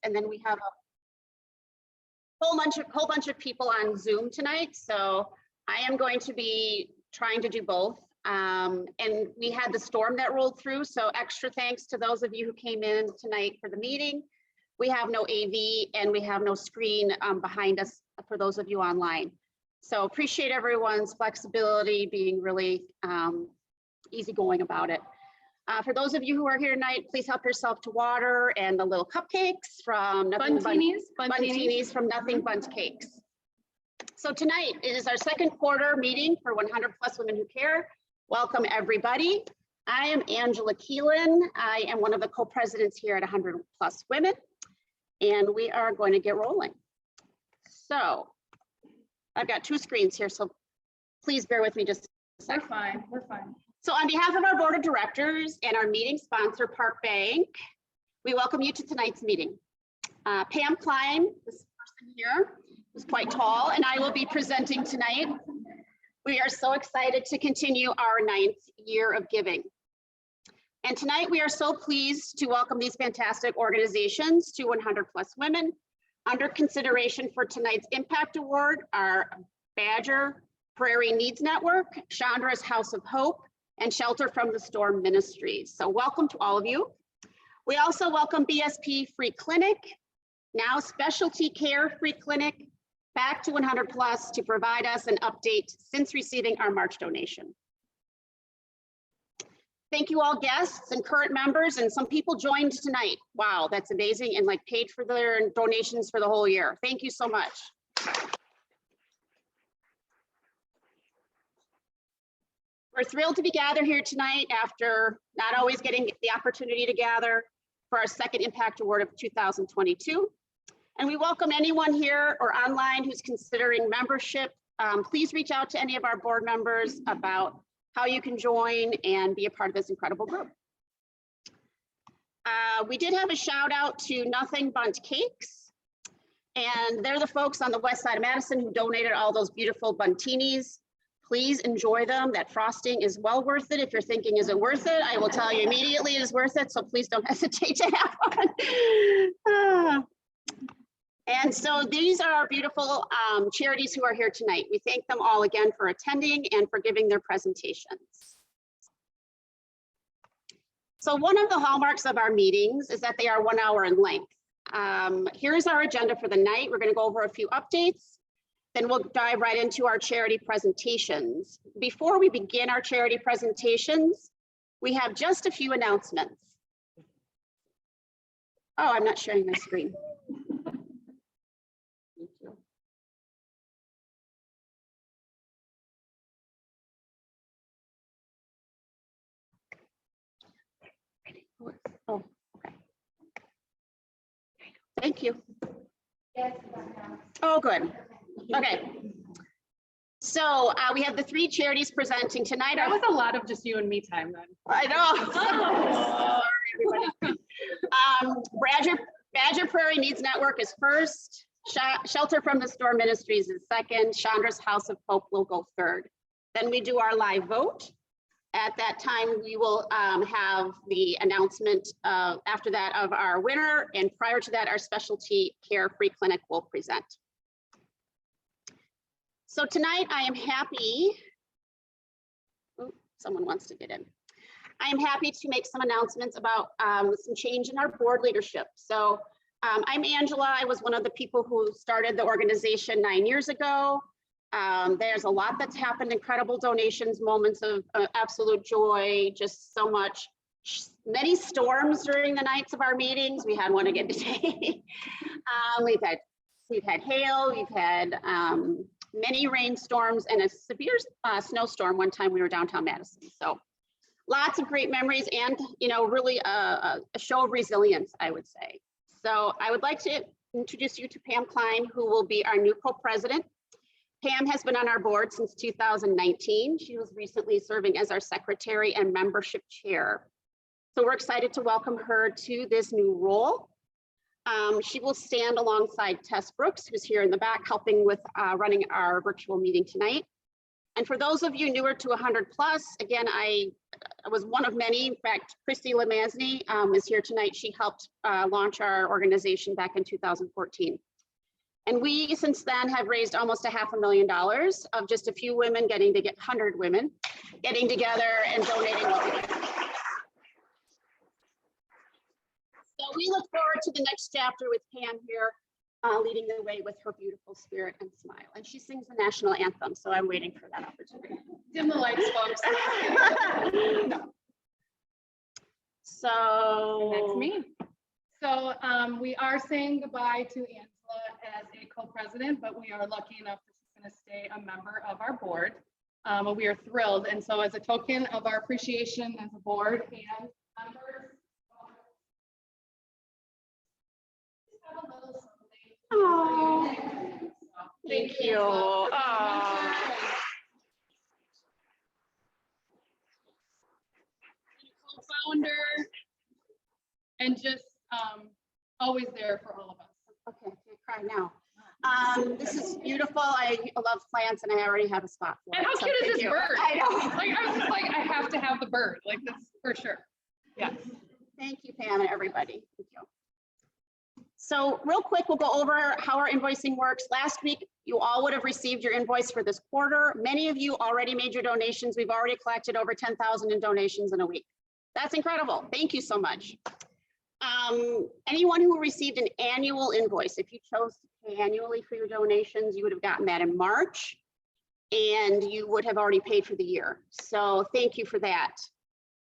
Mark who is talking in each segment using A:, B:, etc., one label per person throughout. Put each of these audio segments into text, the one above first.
A: and then we have a whole bunch of people on Zoom tonight. So I am going to be trying to do both. And we had the storm that rolled through. So extra thanks to those of you who came in tonight for the meeting. We have no AV and we have no screen behind us for those of you online. So appreciate everyone's flexibility, being really easygoing about it. For those of you who are here tonight, please help yourself to water and the little cupcakes from Buntinis from Nothing Bundt Cakes. So tonight it is our second quarter meeting for 100 Plus Women Who Care. Welcome everybody. I am Angela Keelan. I am one of the co-presidents here at 100 Plus Women, and we are going to get rolling. So I've got two screens here, so please bear with me just a second.
B: We're fine.
A: So on behalf of our board of directors and our meeting sponsor, Park Bank, we welcome you to tonight's meeting. Pam Klein, this person here, is quite tall, and I will be presenting tonight. We are so excited to continue our 9th year of giving. And tonight we are so pleased to welcome these fantastic organizations to 100 Plus Women. Under consideration for tonight's Impact Award are Badger Prairie Needs Network, Chandra's House of Hope, and Shelter from the Storm Ministries. So welcome to all of you. We also welcome BSP Free Clinic, now Specialty Care Free Clinic, back to 100 Plus to provide us an update since receiving our March donation. Thank you all guests and current members, and some people joined tonight. Wow, that's amazing, and like paid for their donations for the whole year. Thank you so much. We're thrilled to be gathered here tonight after not always getting the opportunity to gather for our second Impact Award of 2022. And we welcome anyone here or online who's considering membership. Please reach out to any of our board members about how you can join and be a part of this incredible group. We did have a shout out to Nothing Bundt Cakes, and they're the folks on the west side of Madison who donated all those beautiful buntinis. Please enjoy them. That frosting is well worth it. If you're thinking, is it worth it? I will tell you immediately it is worth it. So please don't hesitate to have one. And so these are our beautiful charities who are here tonight. We thank them all again for attending and for giving their presentations. So one of the hallmarks of our meetings is that they are 1 hour in length. Here's our agenda for the night. We're going to go over a few updates. Then we'll dive right into our charity presentations. Before we begin our charity presentations, we have just a few announcements. Oh, I'm not sharing my screen. Thank you. Oh, okay. Thank you. Oh, good. Okay. So we have the three charities presenting tonight.
B: That was a lot of just you and me time then.
A: I know. Sorry, everybody. Badger Prairie Needs Network is first. Shelter from the Storm Ministries is second. Chandra's House of Hope will go third. Then we do our live vote. At that time, we will have the announcement after that of our winner. And prior to that, our Specialty Care Free Clinic will present. So tonight I am happy, someone wants to get in. I am happy to make some announcements about some change in our board leadership. So I'm Angela. I was one of the people who started the organization 9 years ago. There's a lot that's happened, incredible donations, moments of absolute joy, just so much. Many storms during the nights of our meetings. We had one again today. We've had hail, we've had many rainstorms and a severe snowstorm one time we were downtown Madison. So lots of great memories and, you know, really a show of resilience, I would say. So I would like to introduce you to Pam Klein, who will be our new co-president. Pam has been on our board since 2019. She was recently serving as our secretary and membership chair. So we're excited to welcome her to this new role. She will stand alongside Tess Brooks, who's here in the back, helping with running our virtual meeting tonight. And for those of you newer to 100 Plus, again, I was one of many. In fact, Christy Lemansny is here tonight. She helped launch our organization back in 2014. And we, since then, have raised almost $500,000 of just a few women getting to get 100 women getting together and donating what we can. So we look forward to the next chapter with Pam here, leading the way with her beautiful spirit and smile. And she sings the national anthem, so I'm waiting for that opportunity.
B: Dim the lights, folks.
A: No. So
B: That's me. So we are saying goodbye to Angela as a co-president, but we are lucky enough that she's going to stay a member of our board. We are thrilled. And so as a token of our appreciation as a board and members, have a little something.
A: Oh,
B: So,
A: thank you.
B: Angela.
A: Oh.
B: Co-founder and just always there for all of us.
A: Okay, I can't cry now. This is beautiful. I love plants and I already have a spot for it.
B: And how
A: so
B: cute is
A: thank
B: this
A: you.
B: bird?
A: I know.
B: Like I was just like, I have to have the bird. Like that's for sure. Yes.
A: Thank you, Pam, and everybody. Thank you. So real quick, we'll go over how our invoicing works. Last week, you all would have received your invoice for this quarter. Many of you already made your donations. We've already collected over 10,000 in donations in a week. That's incredible. Thank you so much. Anyone who received an annual invoice, if you chose to pay annually for your donations, you would have gotten that in March and you would have already paid for the year. So thank you for that.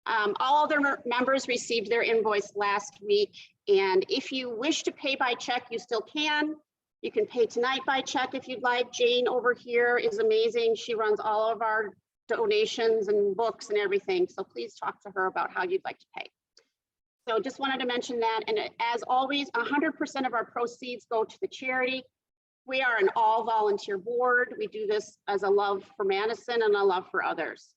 A: All other members received their invoice last week. And if you wish to pay by check, you still can. You can pay tonight by check if you'd like. Jane over here is amazing. She runs all of our donations and books and everything. So please talk to her about how you'd like to pay. So just wanted to mention that. And as always, 100% of our proceeds go to the charity. We are an all volunteer board. We do this as a love for Madison and a love for others.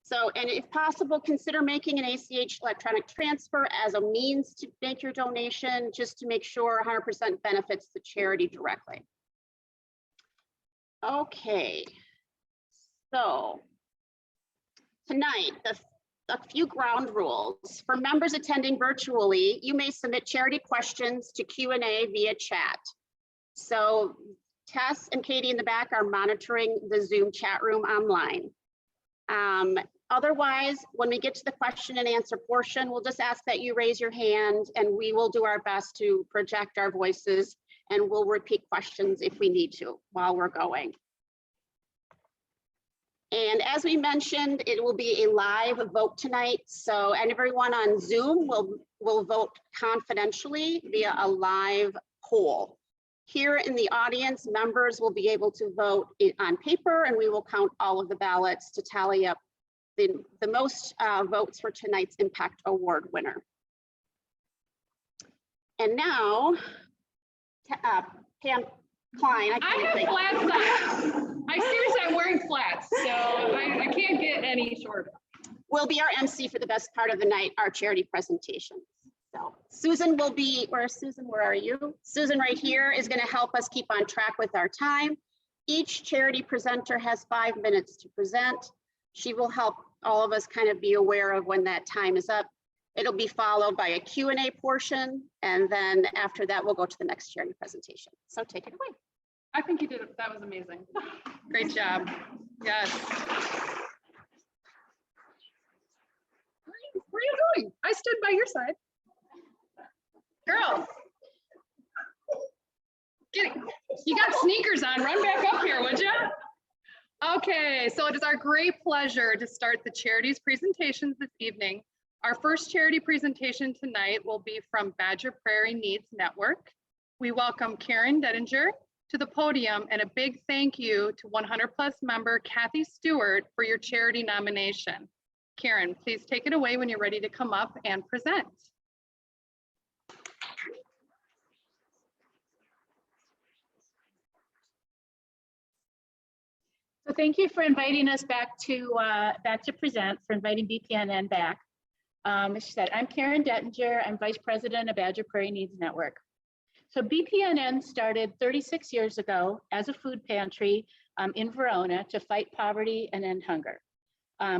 A: So, and if possible, consider making an ACH electronic transfer as a means to make your donation, just to make sure 100% benefits the charity directly. Okay, so tonight, a few ground rules. For members attending virtually, you may submit charity questions to Q&A via chat. So Tess and Katie in the back are monitoring the Zoom chat room online. Otherwise, when we get to the question and answer portion, we'll just ask that you raise your hand and we will do our best to project our voices and we'll repeat questions if we need to while we're going. And as we mentioned, it will be a live vote tonight. So everyone on Zoom will vote confidentially via a live poll. Here in the audience, members will be able to vote on paper and we will count all of the ballots to tally up the most votes for tonight's Impact Award winner. And now, Pam Klein.
B: I have flats on. I seriously, I'm wearing flats, so I can't get any shorter.
A: Will be our MC for the best part of the night, our charity presentation. So Susan will be, Susan, where are you? Susan right here is going to help us keep on track with our time. Each charity presenter has 5 minutes to present. She will help all of us kind of be aware of when that time is up. It'll be followed by a Q&A portion. And then after that, we'll go to the next charity presentation. So take it away.
B: I think you did it. That was amazing. Great job. Yes. Where are you going? I stood by your side. Girl. You got sneakers on. Run back up here, would you? Okay, so it is our great pleasure to start the charities presentations this evening. Our first charity presentation tonight will be from Badger Prairie Needs Network. We welcome Karen Dettinger to the podium and a big thank you to 100+ member Kathy Stewart for your charity nomination. Karen, please take it away when you're ready to come up and present.
C: So thank you for inviting us back to present, for inviting BPNN back. As she said, I'm Karen Dettinger. I'm Vice President of Badger Prairie Needs Network. So BPNN started 36 years ago as a food pantry in Verona to fight poverty and end hunger.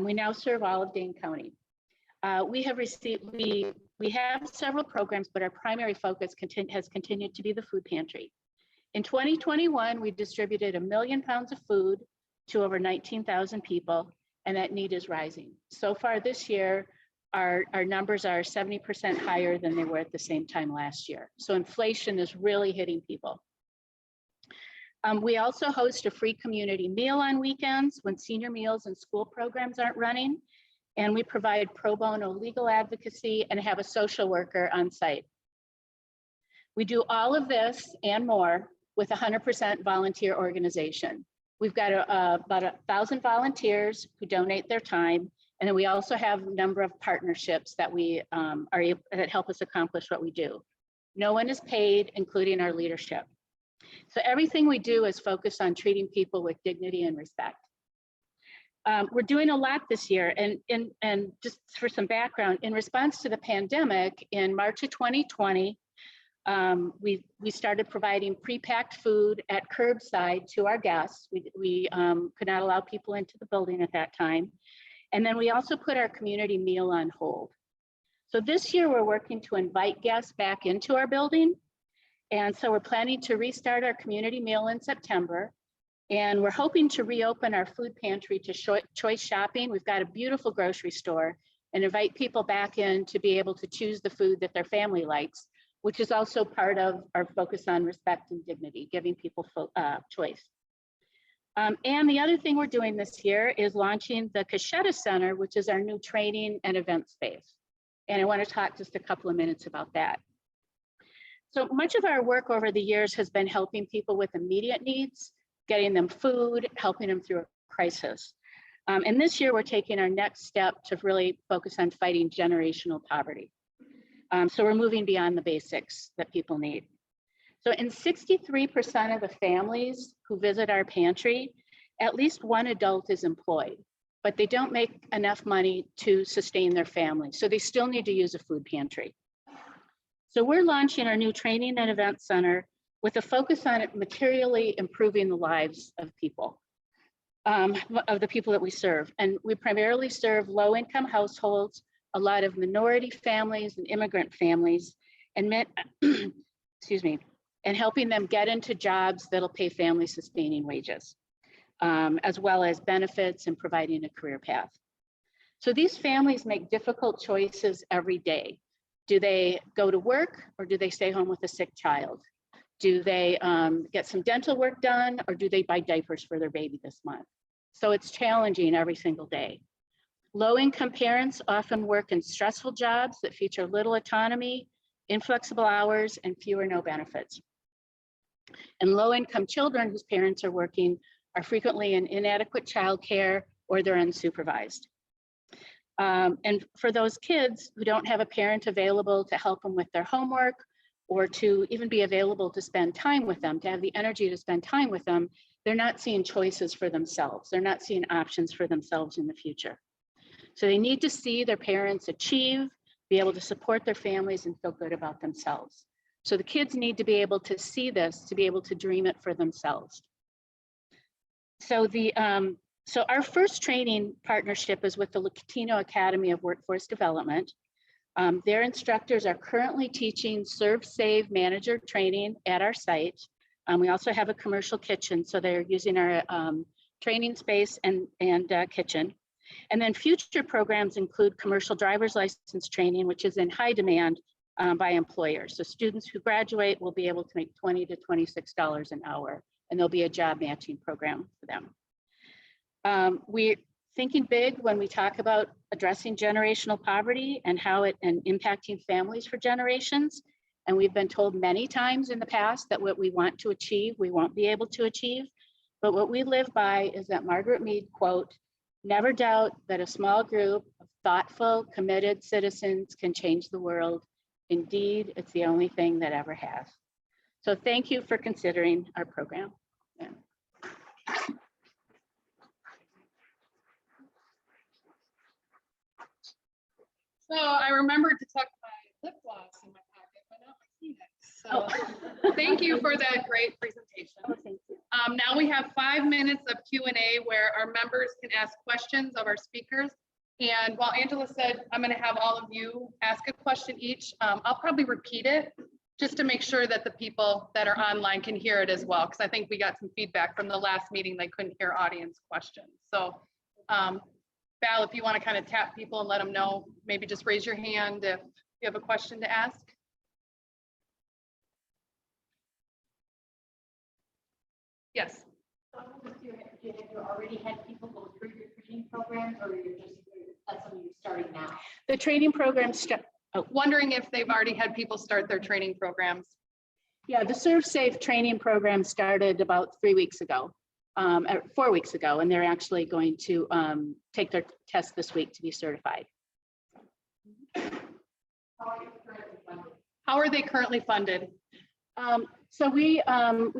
C: We now serve all of Dane County. We have several programs, but our primary focus has continued to be the food pantry. In 2021, we distributed 1 million pounds of food to over 19,000 people, and that need is rising. So far this year, our numbers are 70% higher than they were at the same time last year. So inflation is really hitting people. We also host a free community meal on weekends when senior meals and school programs aren't running. And we provide pro bono legal advocacy and have a social worker on site. We do all of this and more with 100% volunteer organization. We've got about 1,000 volunteers who donate their time. And then we also have a number of partnerships that that help us accomplish what we do. No one is paid, including our leadership. So everything we do is focused on treating people with dignity and respect. We're doing a lot this year, and just for some background, in response to the pandemic, in March of 2020, we started providing pre-packed food at curbside to our guests. We could not allow people into the building at that time. And then we also put our community meal on hold. So this year we're working to invite guests back into our building. And so we're planning to restart our community meal in September. And we're hoping to reopen our food pantry to choice shopping. We've got a beautiful grocery store, and invite people back in to be able to choose the food that their family likes, which is also part of our focus on respect and dignity, giving people choice. And the other thing we're doing this year is launching the Cashetta Center, which is our new training and event space. And I want to talk just a couple of minutes about that. So much of our work over the years has been helping people with immediate needs, getting them food, helping them through a crisis. And this year we're taking our next step to really focus on fighting generational poverty. So we're moving beyond the basics that people need. So in 63% of the families who visit our pantry, at least one adult is employed, but they don't make enough money to sustain their family. So they still need to use a food pantry. So we're launching our new training and event center with a focus on it materially improving the lives of people, of the people that we serve. And we primarily serve low-income households, a lot of minority families and immigrant families, and excuse me, and helping them get into jobs that'll pay family sustaining wages, as well as benefits and providing a career path. So these families make difficult choices every day. Do they go to work, or do they stay home with a sick child? Do they get some dental work done, or do they buy diapers for their baby this month? So it's challenging every single day. Low-income parents often work in stressful jobs that feature little autonomy, inflexible hours, and few or no benefits. And low-income children whose parents are working are frequently in inadequate childcare, or they're unsupervised. And for those kids who don't have a parent available to help them with their homework, or to even be available to spend time with them, to have the energy to spend time with them, they're not seeing choices for themselves. They're not seeing options for themselves in the future. So they need to see their parents achieve, be able to support their families, and feel good about themselves. So the kids need to be able to see this, to be able to dream it for themselves. So so our first training partnership is with the Latino Academy of Workforce Development. Their instructors are currently teaching Serve Save Manager training at our site. We also have a commercial kitchen, so they're using our training space and kitchen. And then future programs include commercial driver's license training, which is in high demand by employers. So students who graduate will be able to make $20 to $26 an hour, and there'll be a job matching program for them. We're thinking big when we talk about addressing generational poverty and how and impacting families for generations. And we've been told many times in the past that what we want to achieve, we won't be able to achieve. But what we live by is that Margaret Mead quote, "Never doubt that a small group of thoughtful, committed citizens can change the world. Indeed, it's the only thing that ever has." So thank you for considering our program. Yeah.
B: So I remembered to tuck my lip gloss in my pocket, but not my Kleenex. So thank you for that great presentation.
C: Oh, thank you.
B: Now we have 5 minutes of Q&A where our members can ask questions of our speakers. And while Angela said, I'm going to have all of you ask a question each, I'll probably repeat it just to make sure that the people that are online can hear it as well, because I think we got some feedback from the last meeting, they couldn't hear audience questions. So Val, if you want to kind of tap people and let them know, maybe just raise your hand if you have a question to ask. Yes.
C: Have you already had people go through your training program, or that's something you're starting now? The training program
B: Wondering if they've already had people start their training programs.
C: Yeah, the Serve Safe training program started about 3 weeks ago, 4 weeks ago, and they're actually going to take their test this week to be certified.
B: How are they currently funded?
C: So we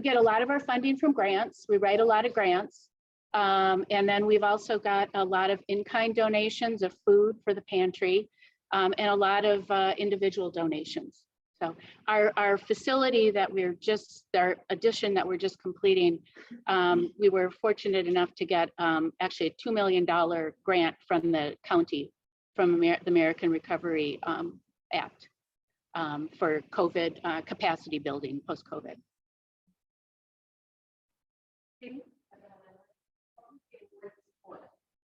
C: get a lot of our funding from grants. We write a lot of grants. And then we've also got a lot of in-kind donations of food for the pantry, and a lot of individual donations. So our facility that our addition that we're just completing, we were fortunate enough to get actually a $2 million grant from the county, from the American Recovery Act. For COVID capacity building post-COVID.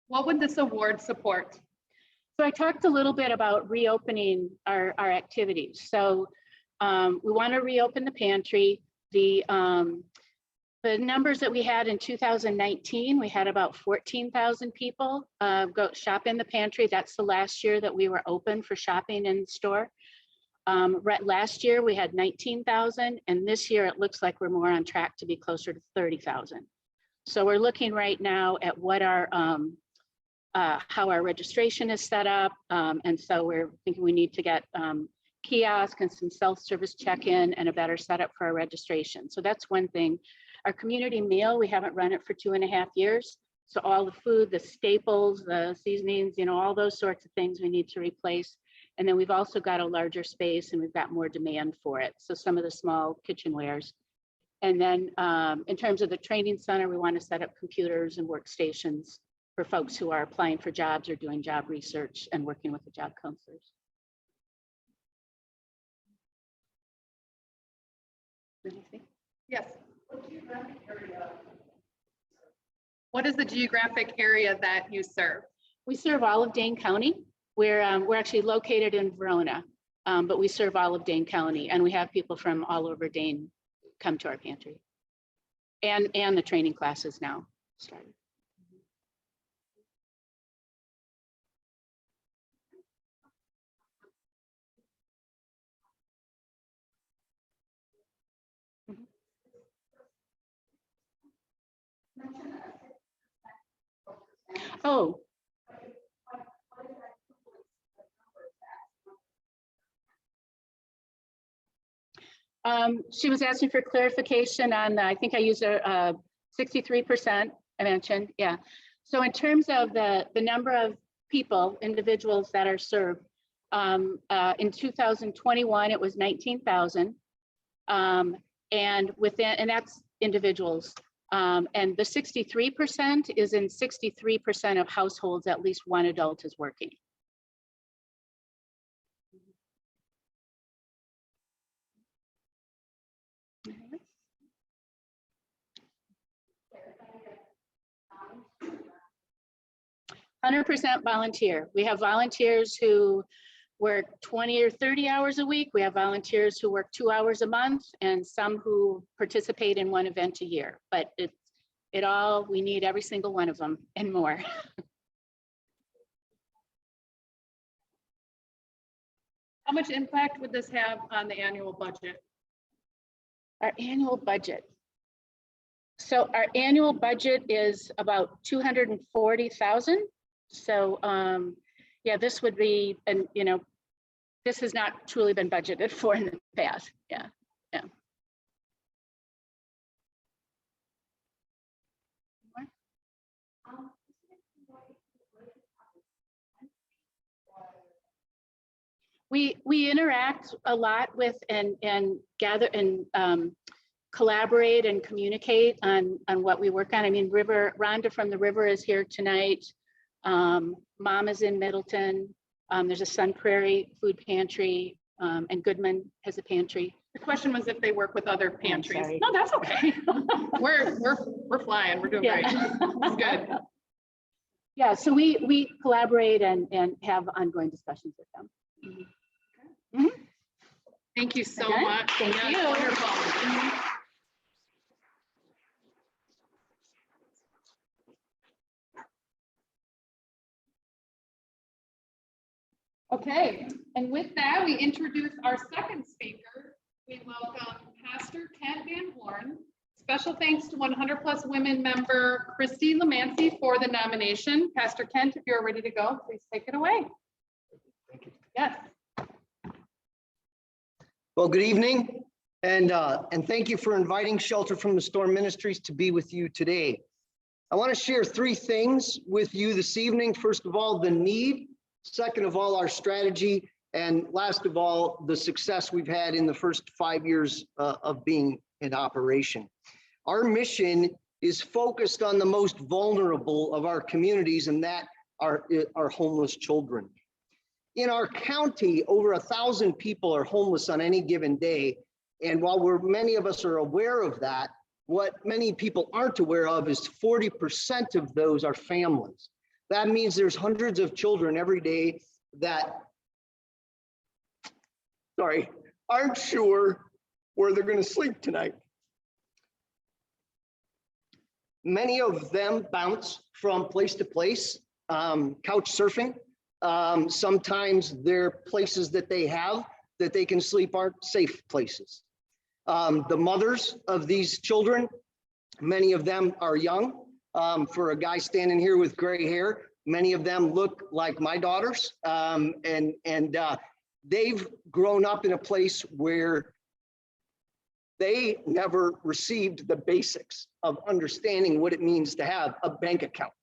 B: What would this award support?
C: So I talked a little bit about reopening our activities. So we want to reopen the pantry. The numbers that we had in 2019, we had about 14,000 people go shop in the pantry. That's the last year that we were open for shopping in the store. Last year we had 19,000, and this year it looks like we're more on track to be closer to 30,000. So we're looking right now at what our how our registration is set up, and so we're thinking we need to get kiosk and some self-service check-in and a better setup for our registration. So that's one thing. Our community meal, we haven't run it for 2.5 years. So all the food, the staples, the seasonings, all those sorts of things we need to replace. And then we've also got a larger space and we've got more demand for it. So some of the small kitchenwares. And then in terms of the training center, we want to set up computers and workstations for folks who are applying for jobs or doing job research and working with the job counselors.
B: Yes. What is the geographic area that you serve?
C: We serve all of Dane County. We're actually located in Verona, but we serve all of Dane County, and we have people from all over Dane come to our pantry. And the training classes now started. Oh. She was asking for clarification on, I think I used a 63% I mentioned, yeah. So in terms of the number of people, individuals that are served, in 2021, it was 19,000. And that's individuals. And the 63% is in 63% of households, at least one adult is working. Mm-hmm. 100% volunteer. We have volunteers who work 20 or 30 hours a week. We have volunteers who work 2 hours a month, and some who participate in one event a year. But we need every single one of them and more.
B: How much impact would this have on the annual budget?
C: Our annual budget. So our annual budget is about 240,000. So yeah, this would be, and this has not truly been budgeted for in the past. Yeah, yeah. We interact a lot with and gather and collaborate and communicate on what we work on. I mean, Rhonda from the River is here tonight. Mom is in Middleton. There's a Sun Prairie food pantry, and Goodman has a pantry.
B: The question was if they work with other pantries.
C: sorry.
B: No, that's okay. We're flying. We're doing great. It's good.
C: Yeah, so we collaborate and have ongoing discussions with them.
B: Thank you so
C: Okay,
B: much.
C: thank
B: Yes,
C: you.
B: Wonderful. Okay, and with that, we introduce our second speaker. We welcome Pastor Kent Van Horn. Special thanks to 100 Plus Women member Christine Lamancy for the nomination. Pastor Kent, if you're ready to go, please take it away.
D: Thank you.
B: Yes.
D: Well, good evening, and thank you for inviting Shelter from the Storm Ministries to be with you today. I want to share three things with you this evening. First of all, the need. Second of all, our strategy. And last of all, the success we've had in the first 5 years of being in operation. Our mission is focused on the most vulnerable of our communities, and that are homeless children. In our county, over 1,000 people are homeless on any given day. And while many of us are aware of that, what many people aren't aware of is 40% of those are families. That means there's hundreds of children every day that, aren't sure where they're going to sleep tonight. Many of them bounce from place to place, couch surfing. Sometimes they're places that they have that they can sleep aren't safe places. The mothers of these children, many of them are young. For a guy standing here with gray hair, many of them look like my daughters, and they've grown up in a place where they never received the basics of understanding what it means to have a bank account,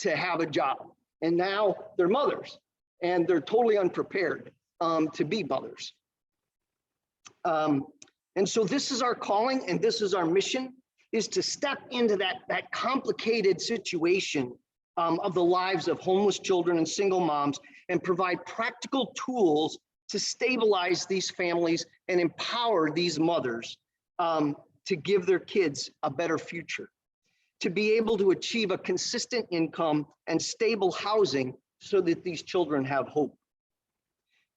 D: to have a job. And now they're mothers, and they're totally unprepared to be mothers. And so this is our calling, and this is our mission, is to step into that complicated situation of the lives of homeless children and single moms and provide practical tools to stabilize these families and empower these mothers to give their kids a better future, to be able to achieve a consistent income and stable housing so that these children have hope.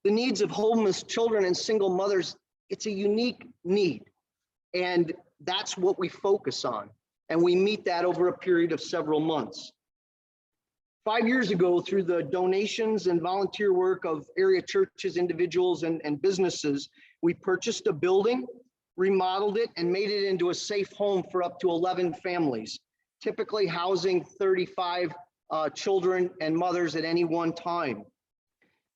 D: The needs of homeless children and single mothers, it's a unique need. And that's what we focus on. And we meet that over a period of several months. 5 years ago, through the donations and volunteer work of area churches, individuals, and businesses, we purchased a building, remodeled it, and made it into a safe home for up to 11 families, typically housing 35 children and mothers at any one time.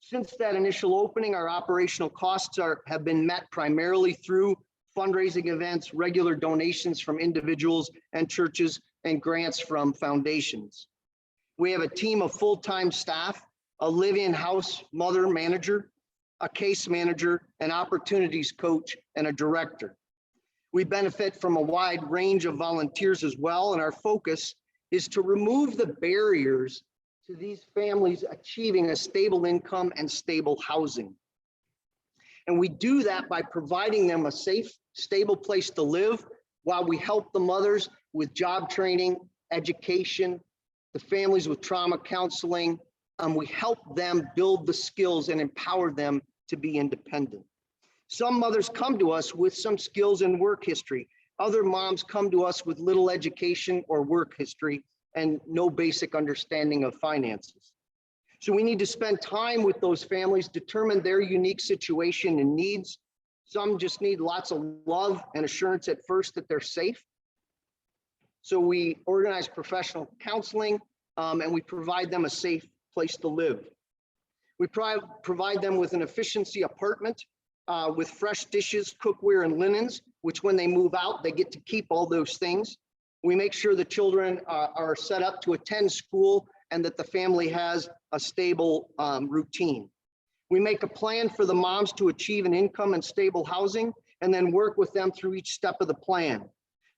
D: Since that initial opening, our operational costs have been met primarily through fundraising events, regular donations from individuals and churches, and grants from foundations. We have a team of full-time staff, a live-in house mother manager, a case manager, an opportunities coach, and a director. We benefit from a wide range of volunteers as well, and our focus is to remove the barriers to these families achieving a stable income and stable housing. And we do that by providing them a safe, stable place to live while we help the mothers with job training, education, the families with trauma counseling, and we help them build the skills and empower them to be independent. Some mothers come to us with some skills and work history. Other moms come to us with little education or work history and no basic understanding of finances. So we need to spend time with those families, determine their unique situation and needs. Some just need lots of love and assurance at first that they're safe. So we organize professional counseling and we provide them a safe place to live. We provide them with an efficiency apartment with fresh dishes, cookware, and linens, which when they move out, they get to keep all those things. We make sure the children are set up to attend school and that the family has a stable routine. We make a plan for the moms to achieve an income and stable housing and then work with them through each step of the plan.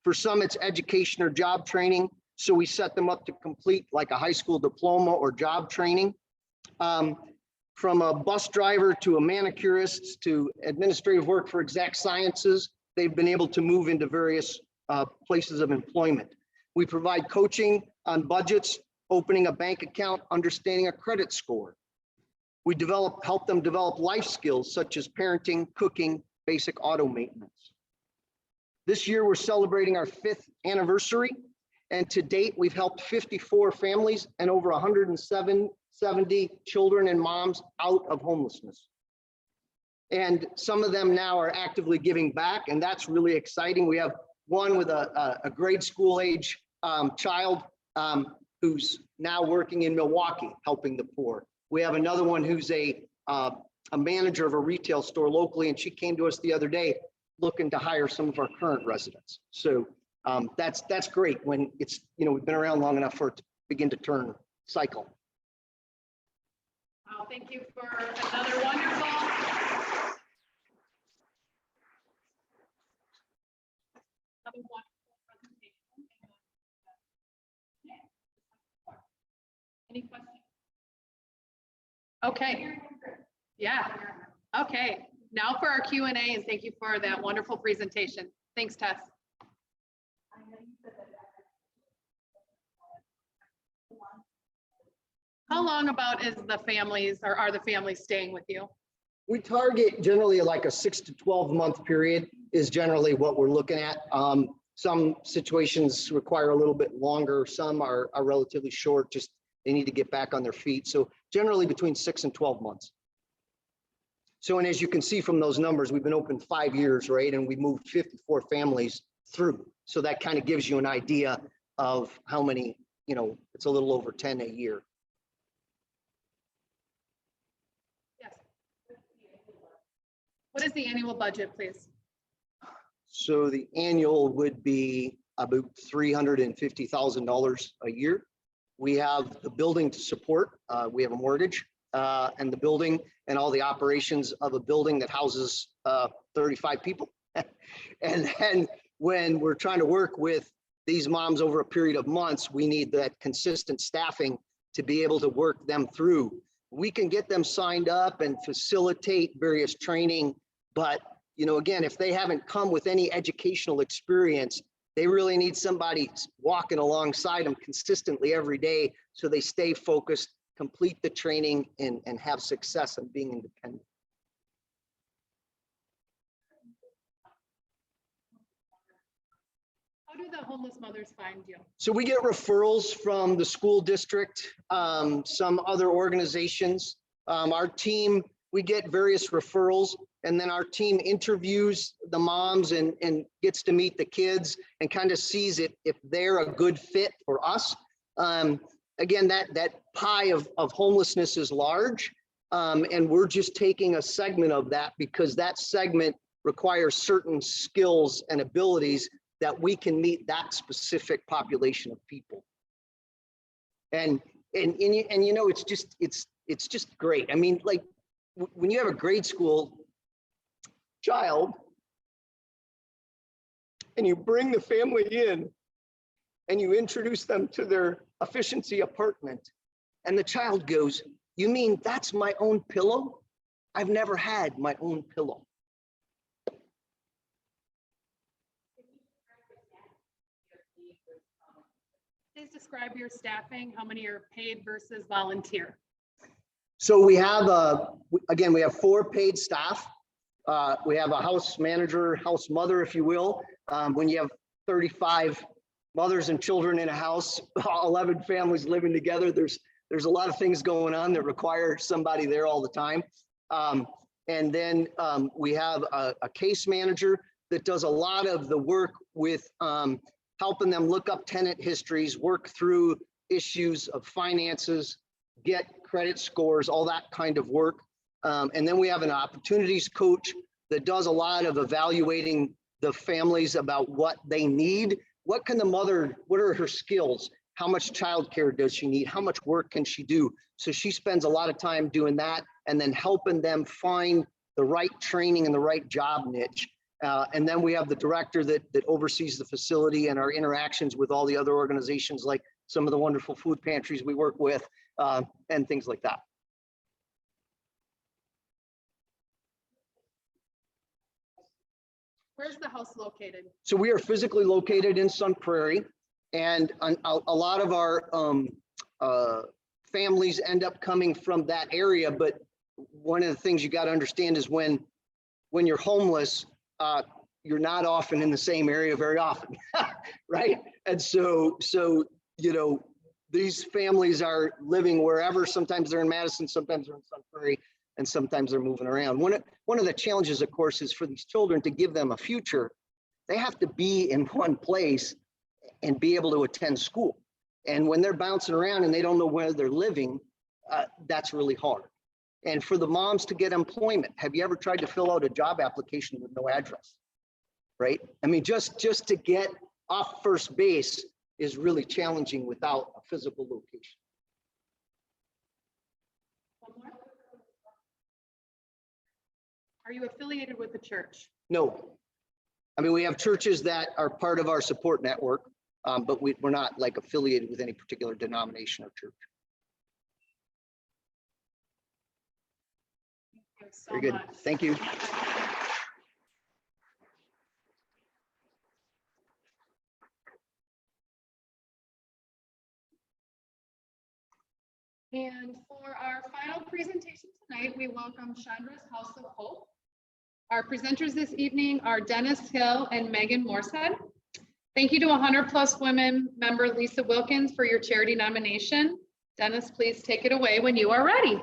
D: For some, it's education or job training. So we set them up to complete like a high school diploma or job training. From a bus driver to a manicurist to administrative work for exact sciences, they've been able to move into various places of employment. We provide coaching on budgets, opening a bank account, understanding a credit score. We help them develop life skills such as parenting, cooking, basic auto maintenance. This year, we're celebrating our 5th anniversary, and to date, we've helped 54 families and over 170 children and moms out of homelessness. And some of them now are actively giving back, and that's really exciting. We have one with a grade school age child who's now working in Milwaukee, helping the poor. We have another one who's a manager of a retail store locally, and she came to us the other day looking to hire some of our current residents. So that's great when it's, we've been around long enough for it to begin to turn cycle.
B: Well, thank you for another wonderful. Presentation. Any questions? Okay. Yeah. Okay. Now for our Q&A, and thank you for that wonderful presentation. Thanks, Tess. How long about is the families, or are the families staying with you?
D: We target generally like a 6 to 12 month period is generally what we're looking at. Some situations require a little bit longer. Some are relatively short, just they need to get back on their feet. So generally between 6 and 12 months. So, and as you can see from those numbers, we've been open 5 years, right? And we moved 54 families through. So that kind of gives you an idea of how many, it's a little over 10 a year.
B: Yes. What is the annual budget, please?
D: So the annual would be about $350,000 a year. We have the building to support. We have a mortgage and the building and all the operations of a building that houses 35 people. And then when we're trying to work with these moms over a period of months, we need that consistent staffing to be able to work them through. We can get them signed up and facilitate various training, but again, if they haven't come with any educational experience, they really need somebody walking alongside them consistently every day so they stay focused, complete the training, and have success in being independent.
B: How do the homeless mothers find you?
D: So we get referrals from the school district, some other organizations. Our team, we get various referrals, and then our team interviews the moms and gets to meet the kids and kind of sees if they're a good fit for us. Again, that pie of homelessness is large, and we're just taking a segment of that because that segment requires certain skills and abilities that we can meet that specific population of people. And it's just great. I mean, like when you have a grade school child and you bring the family in and you introduce them to their efficiency apartment and the child goes, "You mean that's my own pillow? I've never had my own pillow."
B: Please describe your staffing. How many are paid versus volunteer?
D: So we have, again, we have 4 paid staff. We have a house manager, house mother, if you will. When you have 35 mothers and children in a house, 11 families living together, there's a lot of things going on that require somebody there all the time. And then we have a case manager that does a lot of the work with helping them look up tenant histories, work through issues of finances, get credit scores, all that kind of work. And then we have an opportunities coach that does a lot of evaluating the families about what they need. What can the mother, what are her skills? How much childcare does she need? How much work can she do? So she spends a lot of time doing that and then helping them find the right training and the right job niche. And then we have the director that oversees the facility and our interactions with all the other organizations, like some of the wonderful food pantries we work with, and things like that.
B: Where's the house located?
D: So we are physically located in Sun Prairie, and a lot of our families end up coming from that area. But one of the things you got to understand is when you're homeless, you're not often in the same area very often, right? And so you know, these families are living wherever. Sometimes they're in Madison, sometimes they're in Sun Prairie, and sometimes they're moving around. One of the challenges, of course, is for these children to give them a future. They have to be in one place and be able to attend school. And when they're bouncing around and they don't know where they're living, that's really hard. And for the moms to get employment, have you ever tried to fill out a job application with no address? Right? I mean, just to get off first base is really challenging without a physical location.
B: Are you affiliated with the church?
D: No. I mean, we have churches that are part of our support network, but we're not like affiliated with any particular denomination or church.
B: Thank you so
D: Very good.
B: much.
D: Thank you.
B: And for our final presentation tonight, we welcome Chandra's House of Hope. Our presenters this evening are Dennis Hill and Megan Morsehead. Thank you to 100+ Women member Lisa Wilkins for your charity nomination. Dennis, please take it away when you are ready.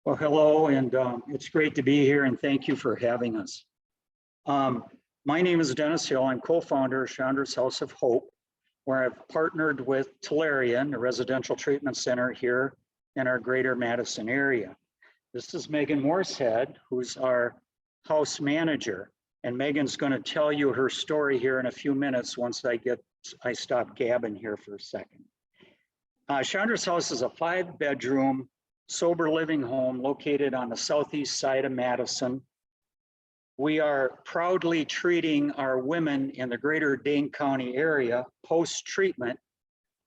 E: Well, hello, and it's great to be here, and thank you for having us. My name is Dennis Hill. I'm co-founder of Chandra's House of Hope, where I've partnered with Tellurian, a residential treatment center here in our greater Madison area. This is Megan Morsehead, who's our house manager, and Megan's going to tell you her story here in a few minutes once I stop gabbing here for a second. Chandra's House is a 5-bedroom sober living home located on the southeast side of Madison. We are proudly treating our women in the greater Dane County area post-treatment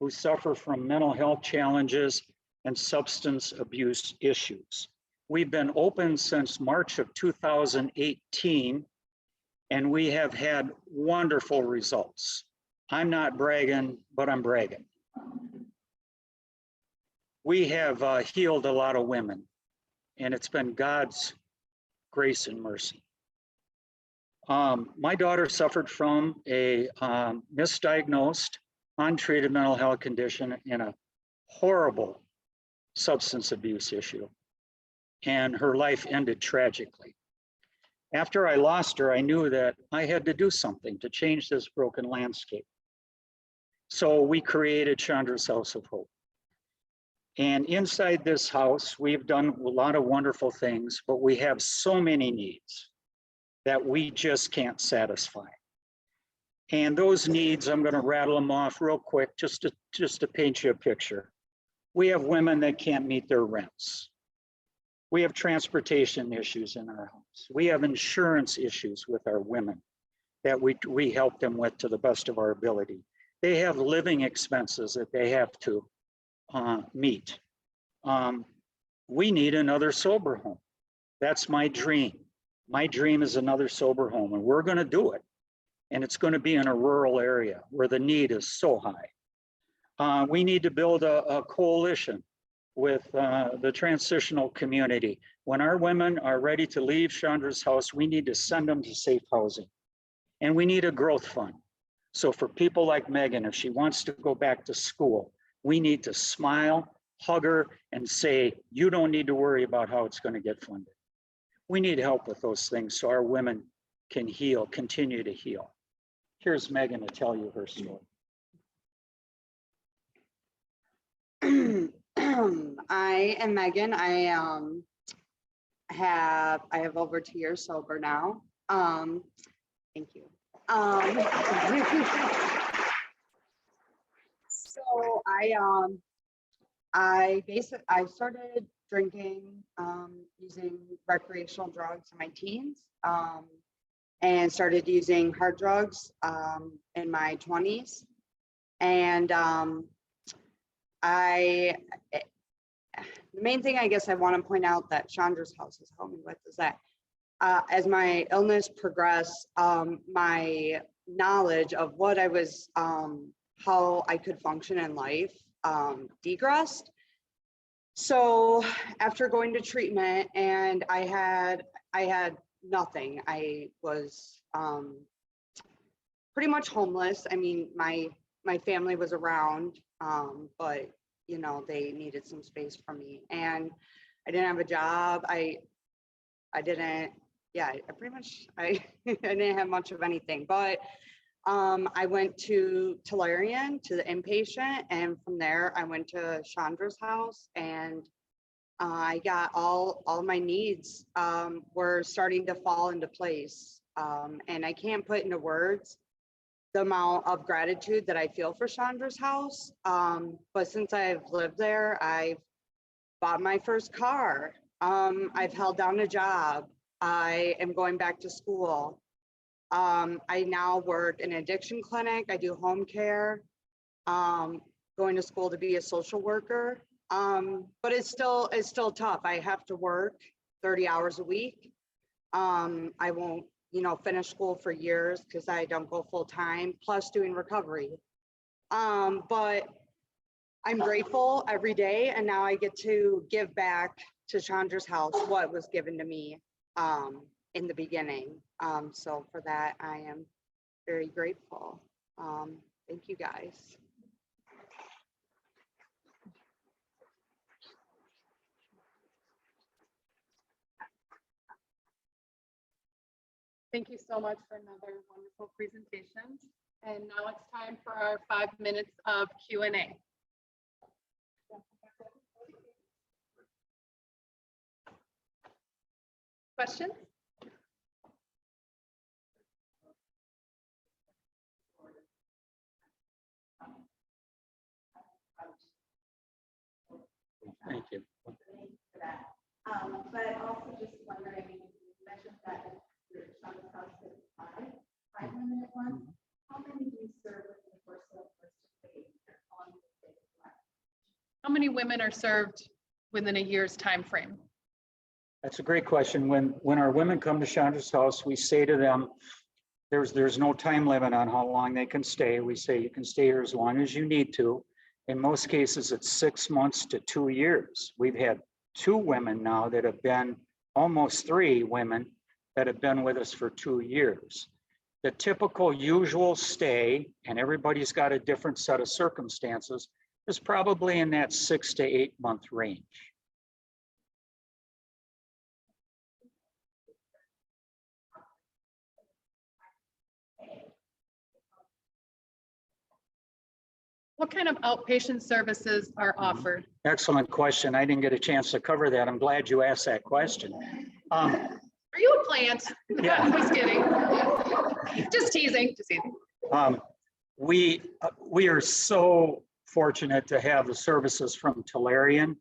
E: who suffer from mental health challenges and substance abuse issues. We've been open since March of 2018, and we have had wonderful results. I'm not bragging, but I'm bragging. We have healed a lot of women, and it's been God's grace and mercy. My daughter suffered from a misdiagnosed, untreated mental health condition and a horrible substance abuse issue, and her life ended tragically. After I lost her, I knew that I had to do something to change this broken landscape. So we created Chandra's House of Hope. And inside this house, we've done a lot of wonderful things, but we have so many needs that we just can't satisfy. And those needs, I'm going to rattle them off real quick just to paint you a picture. We have women that can't meet their rents. We have transportation issues in our house. We have insurance issues with our women that we help them with to the best of our ability. They have living expenses that they have to meet. We need another sober home. That's my dream. My dream is another sober home, and we're going to do it. And it's going to be in a rural area where the need is so high. We need to build a coalition with the transitional community. When our women are ready to leave Chandra's House, we need to send them to safe housing. And we need a growth fund. So for people like Megan, if she wants to go back to school, we need to smile, hug her, and say, you don't need to worry about how it's going to get funded. We need help with those things so our women can heal, continue to heal. Here's Megan to tell you her story.
F: I am Megan. I have over 2 years sober now. Thank you. So I started drinking, using recreational drugs in my teens, and started using hard drugs in my 20s. And the main thing I guess I want to point out that Chandra's house has helped me with is that as my illness progressed, my knowledge of what I was, how I could function in life degressed. So after going to treatment, and I had nothing. I was pretty much homeless. I mean, my family was around, but you know, they needed some space from me, and I didn't have a job. I didn't, yeah, I pretty much, I didn't have much of anything, but I went to Tellurian, to the inpatient, and from there I went to Chandra's house, and I got all my needs were starting to fall into place. And I can't put into words the amount of gratitude that I feel for Chandra's house. But since I've lived there, I've bought my first car. I've held down a job. I am going back to school. I now work in an addiction clinic. I do home care, going to school to be a social worker. But it's still tough. I have to work 30 hours a week. I won't, you know, finish school for years because I don't go full time, plus doing recovery. But I'm grateful every day, and now I get to give back to Chandra's house what was given to me in the beginning. So for that, I am very grateful. Thank you guys.
B: Thank you so much for another wonderful presentation. And now it's time for our 5 minutes of Q&A. Questions?
E: Thank you.
G: But also just wondering, you mentioned that your Chandra's house is five women at once. How many do you serve in the course of the day?
B: How many women are served within a year's time frame?
E: That's a great question. When our women come to Chandra's house, we say to them, there's no time limit on how long they can stay. We say you can stay here as long as you need to. In most cases, it's 6 months to 2 years. We've had 2 women now that have been, almost 3 women that have been with us for 2 years. The typical usual stay, and everybody's got a different set of circumstances, is probably in that 6 to 8 month range.
B: What kind of outpatient services are offered?
E: Excellent question. I didn't get a chance to cover that. I'm glad you asked that question.
B: Are you a plant?
E: Yeah.
B: Just kidding. Just teasing. Just teasing.
E: We are so fortunate to have the services from Tellurian,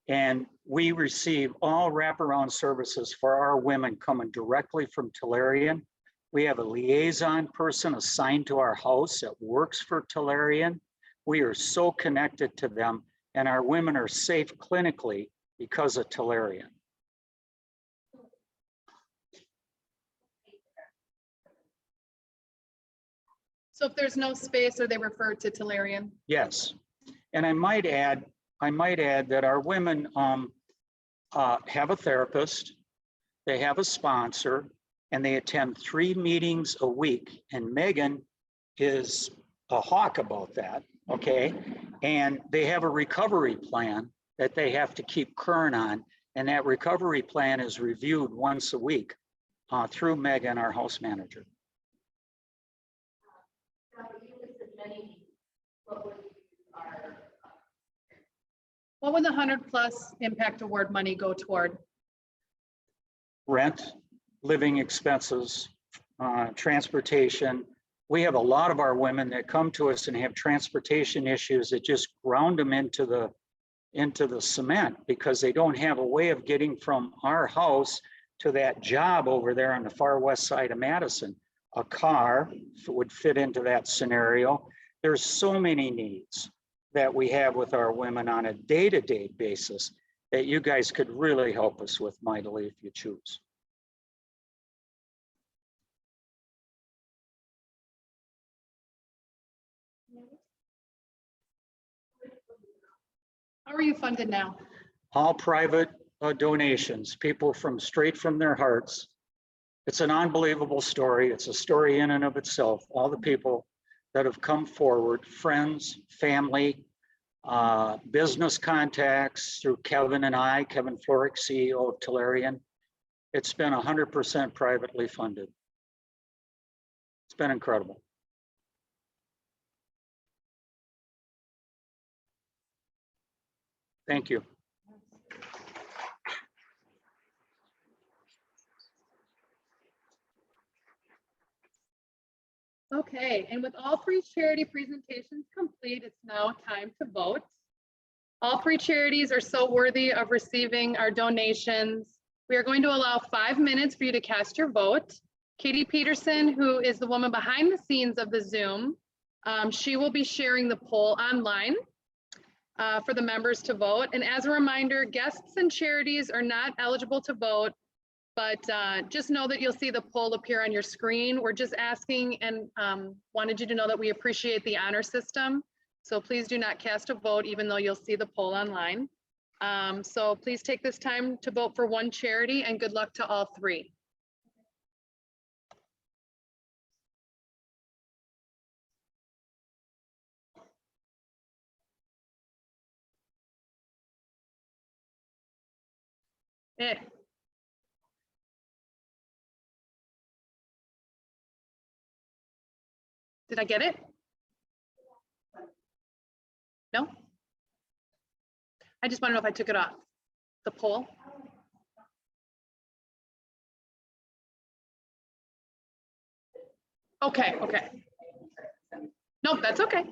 E: and we receive all wraparound services for our women coming directly from Tellurian. We have a liaison person assigned to our house that works for Tellurian. We are so connected to them, and our women are safe clinically because of Tellurian.
B: So if there's no space, are they referred to Tellurian?
E: Yes, and I might add that our women have a therapist, they have a sponsor, and they attend 3 meetings a week. And Megan is a hawk about that, okay? And they have a recovery plan that they have to keep current on, and that recovery plan is reviewed once a week through Megan, our house manager.
B: What would the 100+ impact award money go toward?
E: Rent, living expenses, transportation. We have a lot of our women that come to us and have transportation issues that just ground them into into the cement because they don't have a way of getting from our house to that job over there on the far west side of Madison. A car would fit into that scenario. There's so many needs that we have with our women on a day-to-day basis that you guys could really help us with mightily if you choose.
B: How are you funded now?
E: All private donations, people from straight from their hearts. It's an unbelievable story. It's a story in and of itself. All the people that have come forward, friends, family, business contacts through Kevin and I, Kevin Florick, CEO of Tellurian. It's been 100% privately funded. It's been incredible. Thank you.
B: Okay, and with all three charity presentations complete, it's now time to vote. All three charities are so worthy of receiving our donations. We are going to allow 5 minutes for you to cast your vote. Katie Peterson, who is the woman behind the scenes of the Zoom, she will be sharing the poll online for the members to vote. And as a reminder, guests and charities are not eligible to vote, but just know that you'll see the poll appear on your screen. We're just asking and wanted you to know that we appreciate the honor system. So please do not cast a vote, even though you'll see the poll online. So please take this time to vote for one charity, and good luck to all three. Eh. Did I get it? No? I just want to know if I took it off the poll. Okay, okay. Nope, that's okay.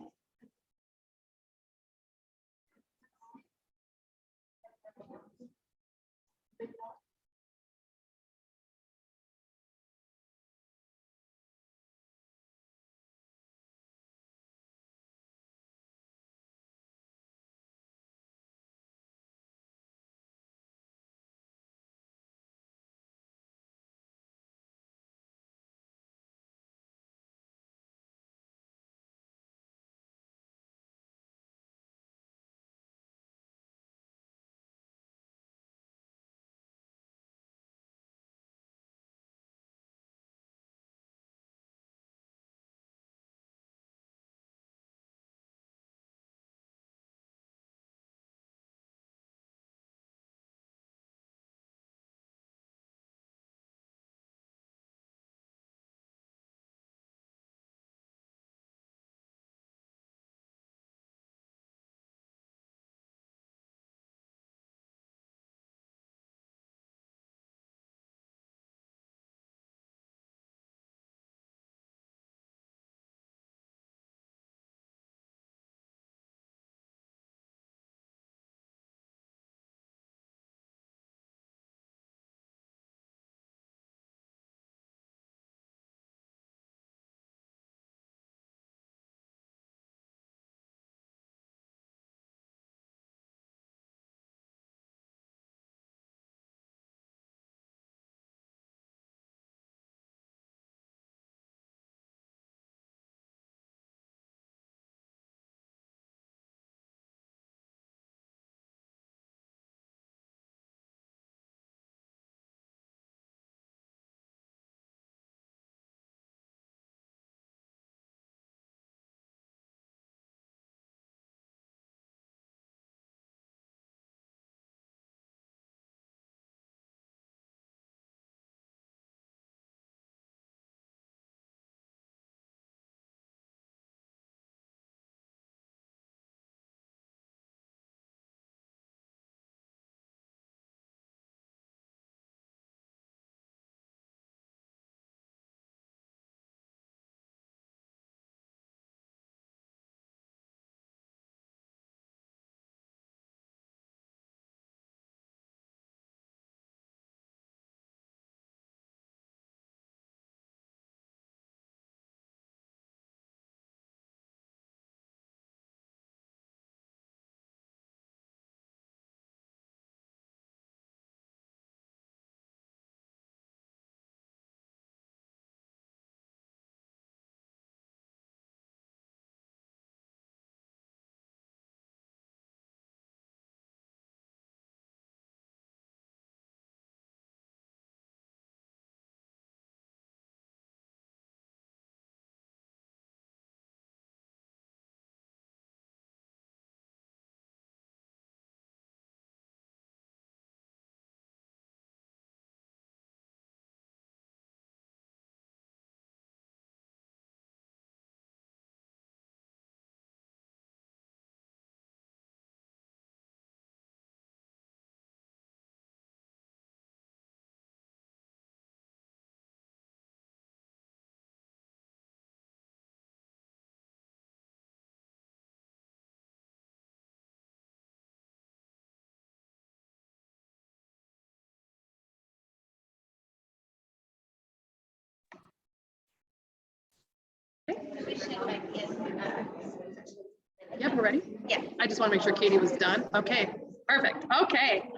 B: Yep, we're ready?
A: Yeah.
B: I just want to make sure Katie was done. Okay, perfect. Okay.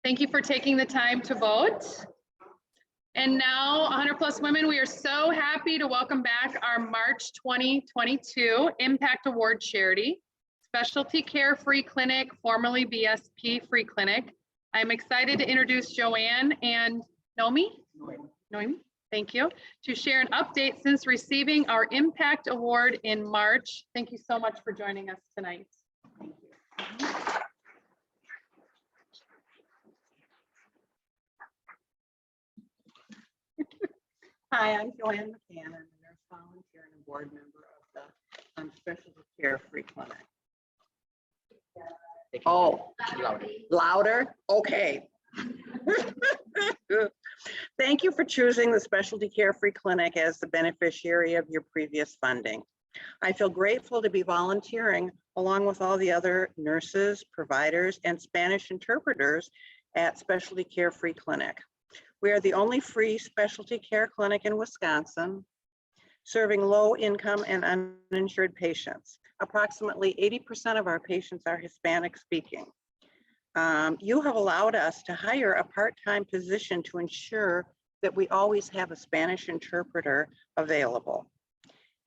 B: Thank you for taking the time to vote. And now 100+ Women, we are so happy to welcome back our March 2022 Impact Award charity, Specialty Care Free Clinic, formerly BSP Free Clinic. I'm excited to introduce Joanne and Noemi, thank you, to share an update since receiving our Impact Award in March. Thank you so much for joining us tonight.
H: Hi, I'm Joanne McCann. I'm a nurse volunteer and a board member of the Specialty Care Free Clinic. Oh, louder? Okay. Thank you for choosing the Specialty Care Free Clinic as the beneficiary of your previous funding. I feel grateful to be volunteering along with all the other nurses, providers, and Spanish interpreters at Specialty Care Free Clinic. We are the only free specialty care clinic in Wisconsin, serving low income and uninsured patients. Approximately 80% of our patients are Hispanic speaking. You have allowed us to hire a part-time position to ensure that we always have a Spanish interpreter available.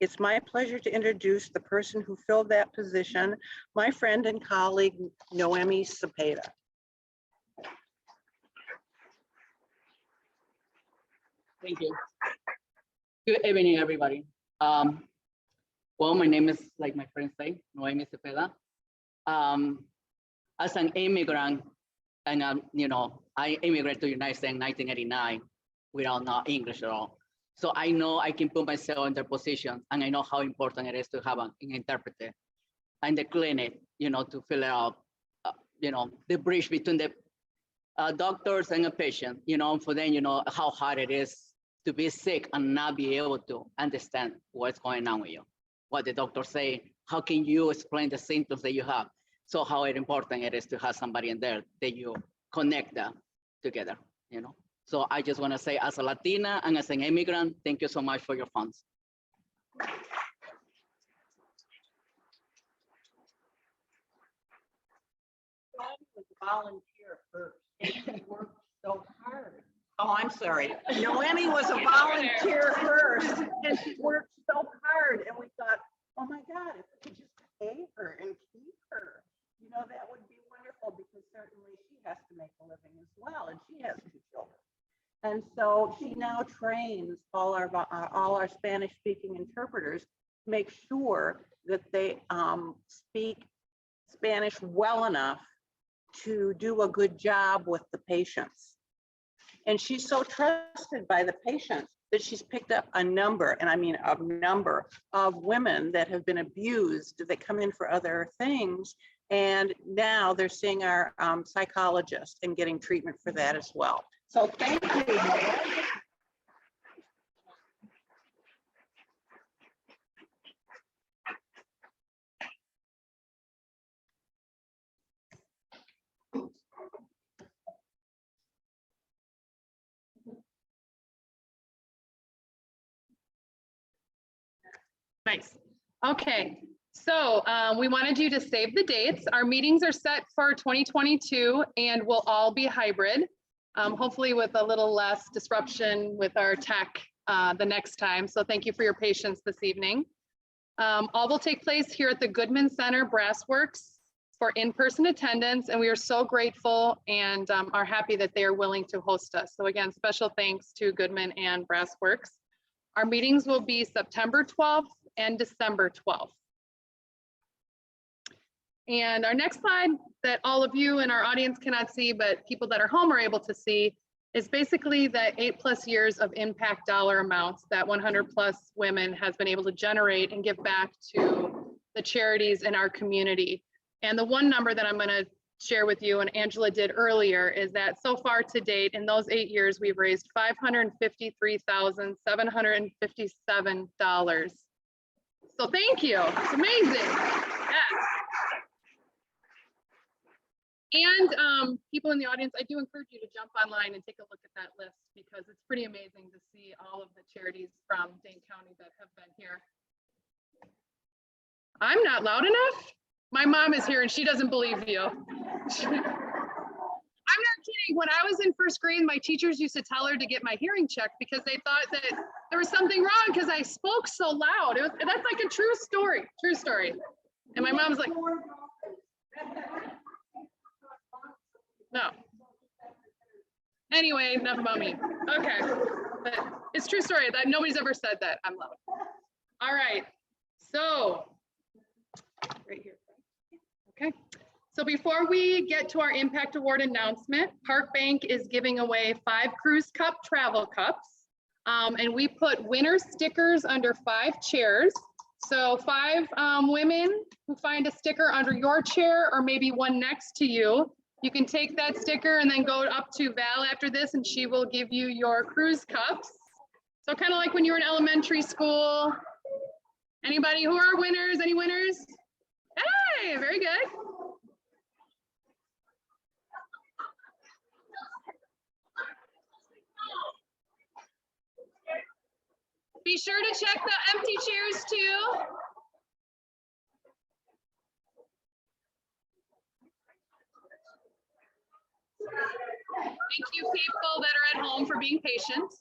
H: It's my pleasure to introduce the person who filled that position, my friend and colleague, Noemi Cepeda.
I: Thank you. Good evening, everybody. Well, my name is, like my friends say, Noemi Cepeda. As an immigrant, and I immigrated to the United States in 1989 without not English at all. So I know I can put myself in their position, and I know how important it is to have an interpreter and the clinic, to fill out, the bridge between the doctors and a patient, for them, how hard it is to be sick and not be able to understand what's going on with you, what the doctors say, how can you explain the symptoms that you have? So how important it is to have somebody in there that you connect them together, So I just want to say, as a Latina and as an immigrant, thank you so much for your funds.
H: I was a volunteer first. She worked so hard. Oh, I'm sorry. Noemi was a volunteer first, and she worked so hard. And we thought, oh my God, if we could just pay her and keep her, that would be wonderful, because certainly she has to make a living as well, and she has 2 children. And so she now trains all our Spanish-speaking interpreters, make sure that they speak Spanish well enough to do a good job with the patients. And she's so trusted by the patients that she's picked up a number, and I mean a number of women that have been abused that come in for other things. And now they're seeing our psychologist and getting treatment for that as well. So thank you.
B: Nice. Okay. So we wanted you to save the dates. Our meetings are set for 2022 and will all be hybrid, hopefully with a little less disruption with our tech the next time. So thank you for your patience this evening. All will take place here at the Goodman Center Brassworks for in-person attendance, and we are so grateful and are happy that they are willing to host us. So again, special thanks to Goodman and Brassworks. Our meetings will be September 12th and December 12th. And our next slide that all of you in our audience cannot see, but people that are home are able to see, is basically the 8+ years of impact dollar amounts that 100+ Women has been able to generate and give back to the charities in our community. And the one number that I'm going to share with you, and Angela did earlier, is that so far to date in those 8 years, we've raised $553,757. So thank you. It's amazing. Yes. And people in the audience, I do encourage you to jump online and take a look at that list because it's pretty amazing to see all of the charities from Dane County that have been here. I'm not loud enough? My mom is here and she doesn't believe you. I'm not kidding. When I was in first grade, my teachers used to tell her to get my hearing checked because they thought that there was something wrong because I spoke so loud. That's like a true story, true story. And my mom's like, no. Anyway, enough about me. Okay, but it's true story. That nobody's ever said that I'm loud. All right, so right here. Okay. So before we get to our Impact Award announcement, Park Bank is giving away 5 Cruise Cup travel cups. And we put winner stickers under 5 chairs. So 5 women who find a sticker under your chair or maybe one next to you, you can take that sticker and then go up to Val after this and she will give you your cruise cups. So kind of like when you were in elementary school. Anybody who are winners? Any winners? Hey, very good. Be sure to check the empty chairs too. Thank you, people that are at home, for being patient.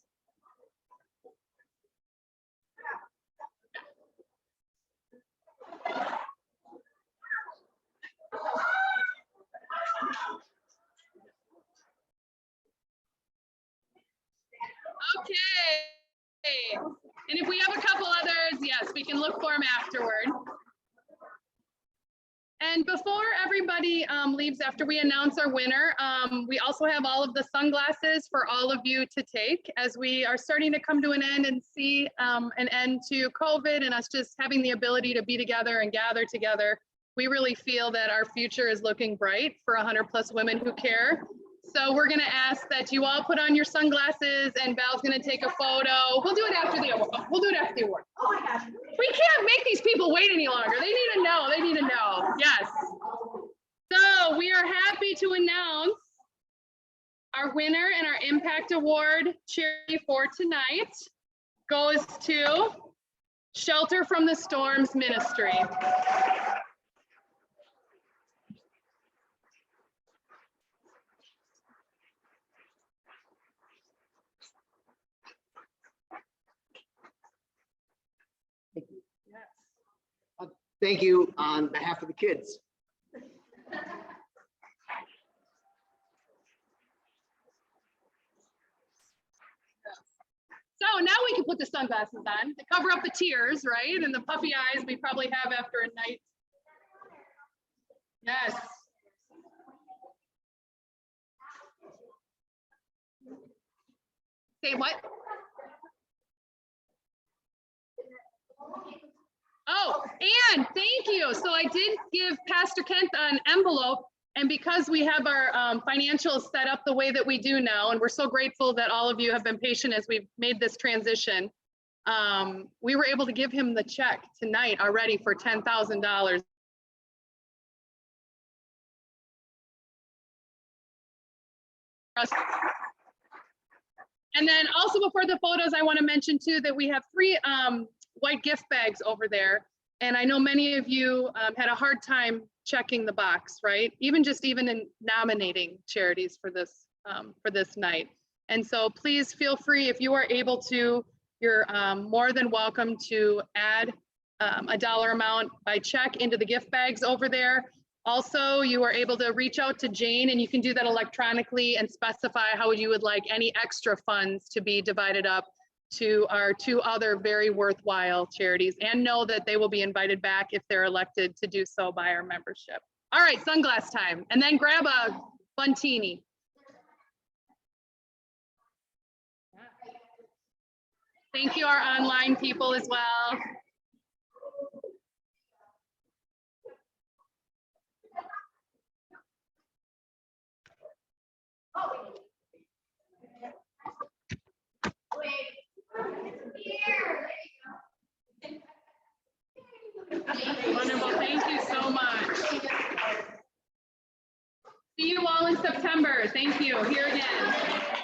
B: Okay. And if we have a couple others, yes, we can look for them afterward. And before everybody leaves, after we announce our winner, we also have all of the sunglasses for all of you to take as we are starting to come to an end and see an end to COVID and us just having the ability to be together and gather together. We really feel that our future is looking bright for 100+ women who care. So we're gonna ask that you all put on your sunglasses and Val's gonna take a photo. We'll do it after the award. We'll do it after the award.
G: Oh my gosh.
B: We can't make these people wait any longer. They need to know, they need to know, yes. So we are happy to announce our winner and our Impact Award charity for tonight goes to Shelter from the Storms Ministry.
D: Thank you on behalf of the kids.
B: So now we can put the sunglasses on to cover up the tears, right? And the puffy eyes we probably have after a night. Yes. Say what? Oh, and thank you. So I did give Pastor Kent an envelope, and because we have our financials set up the way that we do now, and we're so grateful that all of you have been patient as we've made this transition, we were able to give him the check tonight already for $10,000. And then also before the photos, I want to mention too that we have 3 white gift bags over there. And I know many of you had a hard time checking the box, right? Even in nominating charities for this night. And so please feel free, if you are able to, you're more than welcome to add a dollar amount by check into the gift bags over there. Also, you are able to reach out to Jane, and you can do that electronically and specify how you would like any extra funds to be divided up to our 2 other very worthwhile charities, and know that they will be invited back if they're elected to do so by our membership. All right, sunglass time, and then grab a Buntini. Thank you, our online people as well. Wonderful, thank you so much. See you September. Thank you. Here again.